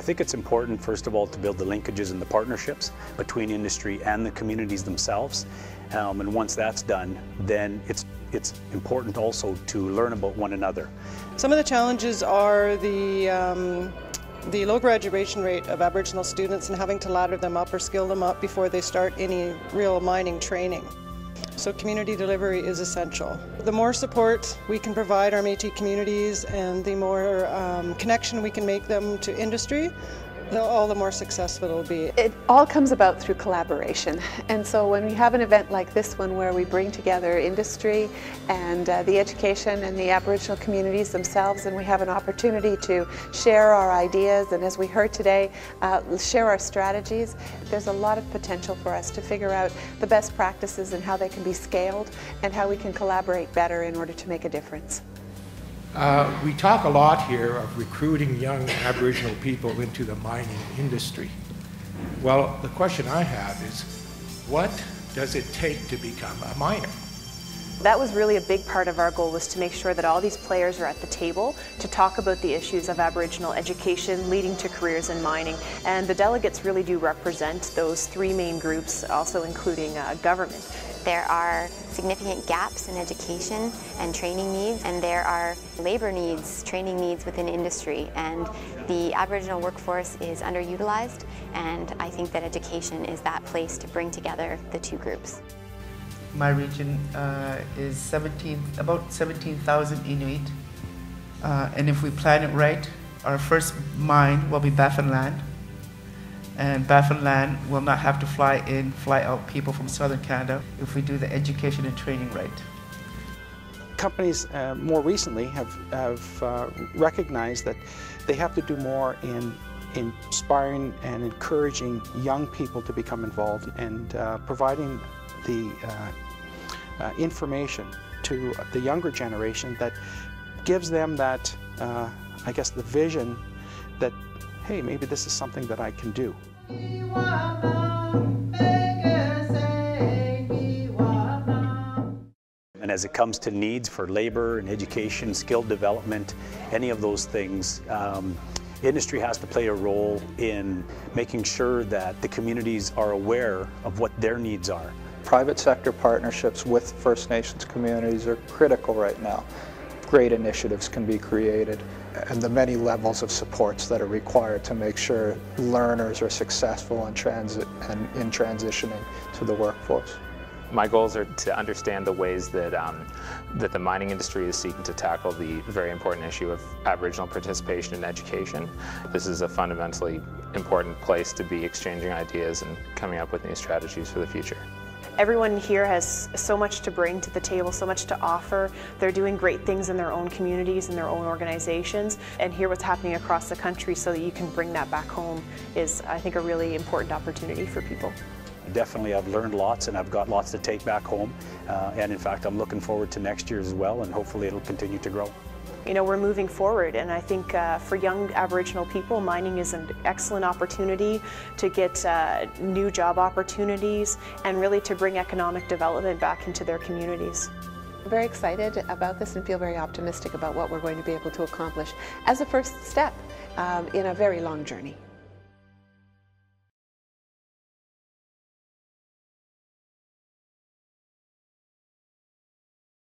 think it's important, first of all, to build the linkages and the partnerships between industry and the communities themselves. And once that's done, then it's important also to learn about one another. Some of the challenges are the low graduation rate of Aboriginal students and having to ladder them up or skill them up before they start any real mining training. So community delivery is essential. The more support we can provide our Métis communities and the more connection we can make them to industry, all the more successful it will be. It all comes about through collaboration, and so when we have an event like this one where we bring together industry and the education and the Aboriginal communities themselves, and we have an opportunity to share our ideas and, as we heard today, share our strategies, there's a lot of potential for us to figure out the best practices and how they can be scaled and how we can collaborate better in order to make a difference. We talk a lot here of recruiting young Aboriginal people into the mining industry. Well, the question I have is, what does it take to become a miner? That was really a big part of our goal, was to make sure that all these players are at the table to talk about the issues of Aboriginal education leading to careers in mining. And the delegates really do represent those three main groups, also including government. There are significant gaps in education and training needs, and there are labor needs, training needs within industry, and the Aboriginal workforce is underutilized, and I think that education is that place to bring together the two groups. My region is about 17,000 Inuit, and if we plan it right, our first mine will be Baffinland. And Baffinland will not have to fly in, fly out people from southern Canada if we do the education and training right. Companies more recently have recognized that they have to do more in inspiring and encouraging young people to become involved and providing the information to the younger generation that gives them that, I guess, the vision that, hey, maybe this is something that I can do. And as it comes to needs for labor and education, skill development, any of those things, industry has to play a role in making sure that the communities are aware of what their needs are. Private sector partnerships with First Nations communities are critical right now. Great initiatives can be created, and the many levels of supports that are required to make sure learners are successful in transitioning to the workforce. My goals are to understand the ways that, that the mining industry is seeking to tackle the very important issue of Aboriginal participation in education. This is a fundamentally important place to be exchanging ideas and coming up with new strategies for the future. Everyone here has so much to bring to the table, so much to offer. They're doing great things in their own communities and their own organizations, and hear what's happening across the country so that you can bring that back home is, I think, a really important opportunity for people. Definitely, I've learned lots and I've got lots to take back home, and in fact I'm looking forward to next year as well, and hopefully it'll continue to grow. You know, we're moving forward, and I think for young Aboriginal people, mining is an excellent opportunity to get new job opportunities and really to bring economic development back into their communities. I'm very excited about this and feel very optimistic about what we're going to be able to accomplish as a first step in a very long journey.